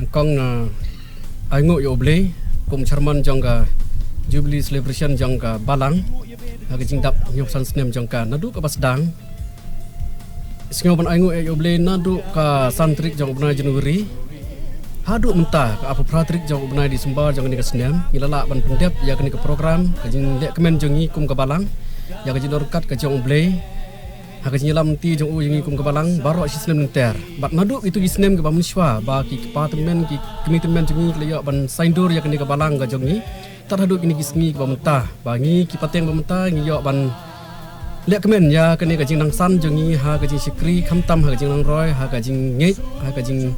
kong aingo yo oble kum charman jangka Jubilee celebration jangka balang aga jingdap nyop san snem jangka nadu ka basdang Sengaja ban aingo yo oble nadu ka santrik jangka bena Januari hadu mentah ka apa pratrik jangka bena di Sembar jangka ni ka snem ngilala ban pendep ya ka ni ka program ka jing lek kemen jangi kum ka balang ya ka jing dorkat ka jang oble Haka nyelam ti jong uyangi kum kebalang baru sisnem nenter. Bat naduk itu isnem ke bamuniswa ba ki departemen ki komitemen jengi leyak ban saindur ya kini kebalang ga jongi. Tar haduk ini kisngi ke bamentah. Bangi ki pateng bamentah ngi yok ban lek kemen ya kini ka jing nang san jongi ha ka jing sikri khamtam ha ka jing nang roy ha ka jing ngei ha ka jing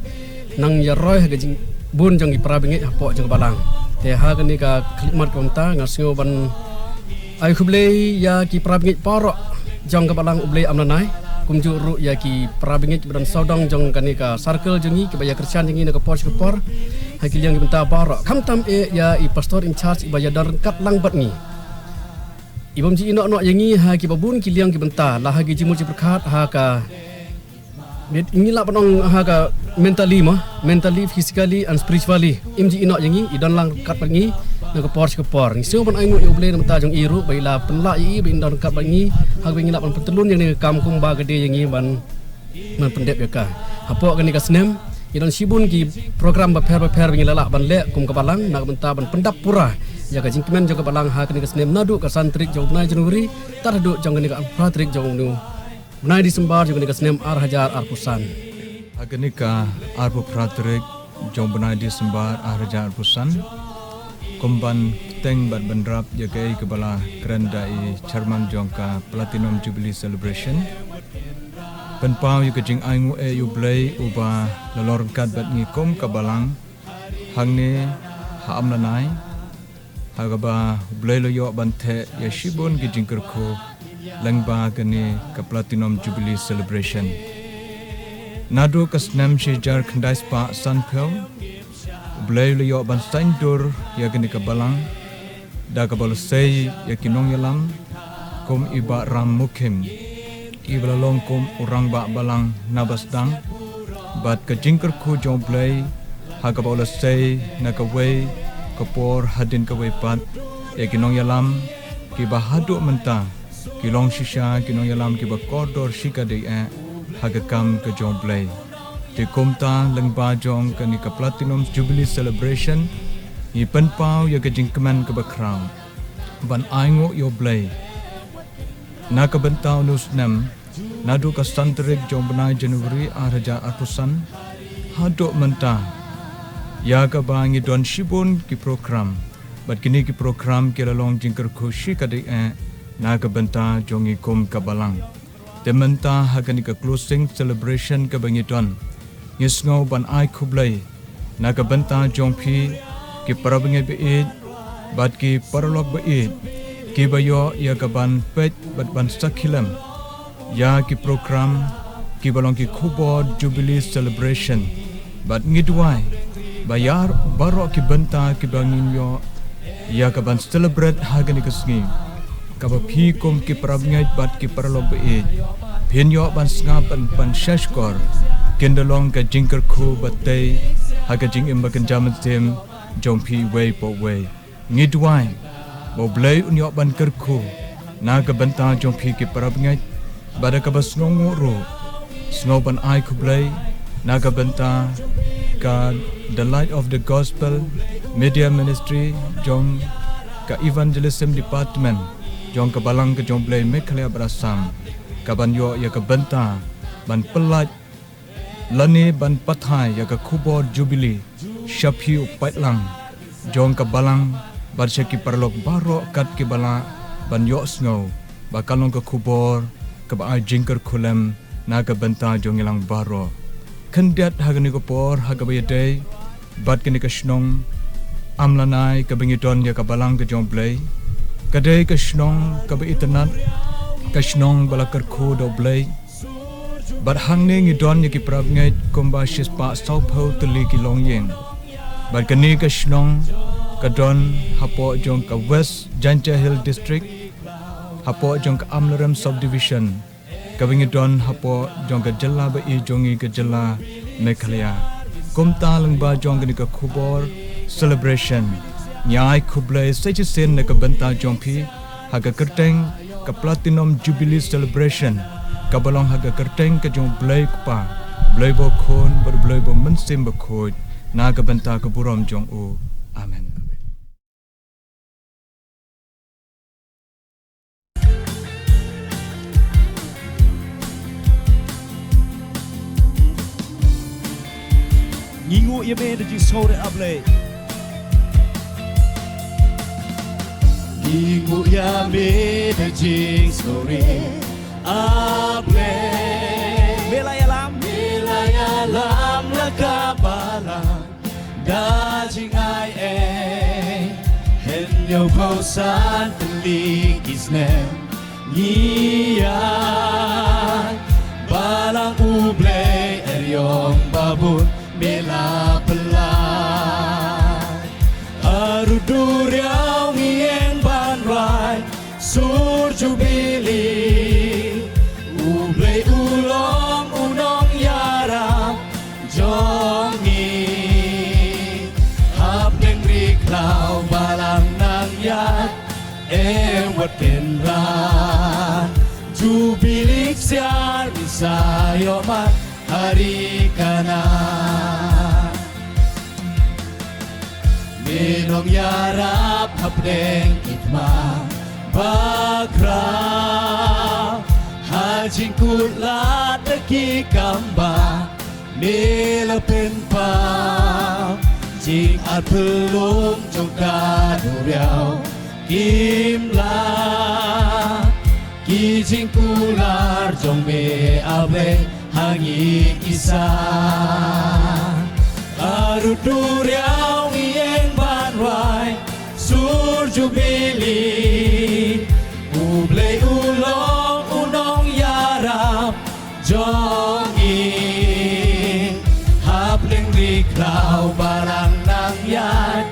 nang ya roy ha ka jing bun jongi parabinge hapok jong kebalang. Te ha kini ka khidmat ke bamentah ngasngo ban ai khuble ya ki parabinge parok jong kebalang ublei amlanai kumju ru ya ki parabingit badan saudang jong kanika circle jongi ki baya kersian jongi nak por skepor hakil yang benta bar khamtam ya i pastor in charge ibaya dar kat lang bat ni ibam ji inok nok yangi ha ki babun ki liang ki benta lah hagi jimul ji berkat ha ka inilah penong ha ka mentally physically and spiritually imji inok yangi idan lang kat bangi nak por skepor ngisio ban aingu ublei namta jong iru baila penla i bin dan kat bangi hak wingi lapan petelun yang ni kampung ba gede yang ni ban pendep ya ka hapok kan ni ka snem idan sibun ki program beper wingi lalak ban lek kum kebalang nak benta ban pendap pura ya ka jingkemen jong kebalang ha kan ni ka snem nadu ka santrik jong nai Januari tar hadu jong ni ka pratrik jong nu nai di Sembar jong ni ka snem ar hajar ar pusan agenika arbu pratrik jong benai di Sembar ar hajar ar pusan kumban teng bat bendrap jagai kebala kerandai Charman jongka Platinum Jubilee Celebration penpau yu kejing aingu yu blai uba lolorkat bat ngikom kabalang hangne ha amlanai hagaba blai lo yo bante ya shibon kejing kerko langba kene ka Platinum Jubilee Celebration nadu kasnam shejar khandai spa sanpel Blay lo yo ban saindur ya gini kebalang da kabal sei ya kinong yalam kom iba ram mukim ibla long kom urang ba balang nabasdang bat ka jingker ku jong blay ha kabal sei na ka wei kapor hadin ka wei pat ya kinong yalam ki ba hadu menta kilong shisha kinong yalam ki ba kodor shika de ha ka kam ka jong blay di komta lengba jong kani ka Platinum Jubilee Celebration i penpau ya kejing keman ke background ban aingo yo blay na ka bentau nusnem nadu ka santrik jong benai Januari araja arpusan hadok menta ya ka bangi don shibun ki program bat kini ki program ki lalong jingker khushi ka de na ka benta jong i kom ka balang dementa hakani ka closing celebration ka bangi don Yesngau ban ai kublai naga benta jongpi ki parabinge beid bat ki paralog beid ki bayo ya gaban pet bat ban sakhilam ya ki program ki balong ki khubo Jubilee Celebration bat ngidwai bayar baro ki benta ki bangin yo ya gaban celebrate hagani kasngi kaba phi kom ki parabinge bat ki paralog beid phin yo ban snga ban shashkor Kendalong ka jingker ku batay haga jing imbakan jaman tim jongpi way po way ngidwai bo blay unyok ban kerku naga benta jongpi ki parabngai bada ka bas ngoro snoban ai ku blay naga benta ka the light of the gospel media ministry jong ka evangelism department jong ka balang ka jong blay mekhalya brasam ka ban yo ya ka benta ban pelat Lani ban pathai ya ka khubo Jubilee Shaphiu Paitlang jong ka balang barsha ki parlok baro kat ki bala ban yo snow bakalong ka khubor ka ba jingker khulem na ka benta jong ilang baro khandiat hagani ko por hagabay day bat kini ka snong amlanai ka bingidon ya ka balang ka jong blay kadai ka snong ka ba itanat ka snong balakar khu do blay Bat hang ni ngidon ya ki prab ngai komba shis pa South Pole teli ki long yeng. Bat kani ka shnong ka don hapo jong ka West Janja Hill District hapo jong ka Amlaram Subdivision ka ngidon hapo jong ka jalla ba I jongi ka jalla Meghalaya. kumta lang ba jong gani ka khubor celebration nyai khuble sechen na ka banta jong phi haga kerteng ka platinum jubilee celebration ka balong haga kerteng ka jong blai pa blai bo khon bar blai bo mansim ba khoj na ka banta ka burom jong u amen. Ngingu ye me de jis hold it up late. Ngingu ya me de jis hold it up late. Melaya lam la kabala da jing ai hen yo po san li kisnem niyan balang uble eryong babun Bela pelai Arudur yang ien ban rai Sur jubili Ublei ulong unong yaram Jongi Hap neng riklau balang nang yat Wat kenran Jubilik siar Bisayo mat hari kanan Minong yarap hapdeng itma bakra Hajing kulat lagi kamba Nilapin pa Jing at pelung jongka duriau Kimla Kijing kular jong me ableng Hangi kisah Arudur yang ien ban rai Sur jubili Ublei ulong unong yarap Jongi Hapleng riklau barang nang yat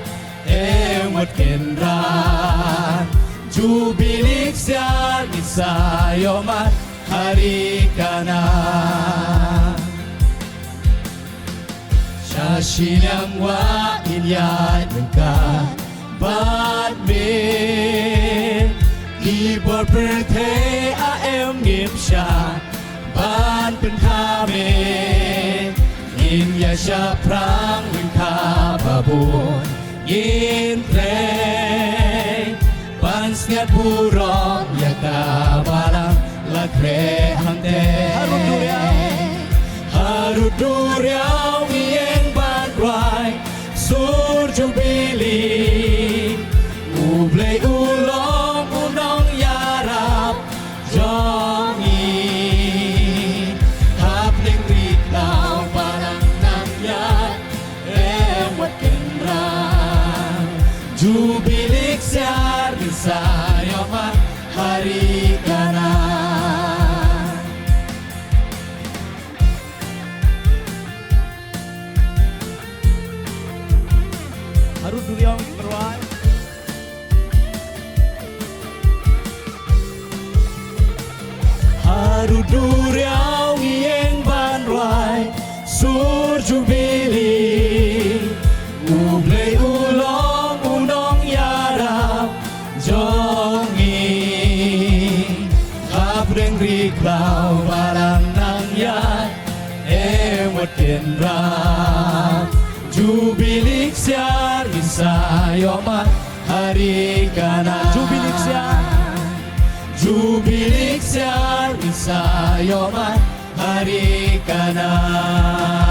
Ewat kenran Jubilik siar Misayomat hari kanan Syashinyang wa inyay nengka Bad me Keyboard perthe aem ngim sha Ban pen kame Inya sya prang nengka babun Yin tre Ban sniat burong Yaka balang Lakre hante Harudur yang ien ban rai Sur jubili Ublei ulong unong yarap Jongi Hapling riklau barang nang yat Ewat kenran Jubilik siar Bisayomat hari kanan Harus duliong berwai Harus duliong ien ban rai Sur jubili Ublei ulong unong yarap Jongi Hapreng riklau barang nang yat Ewat kenran Jubilik siar Bisayomat hari kanan Jubilik siar Bisayomat hari kanan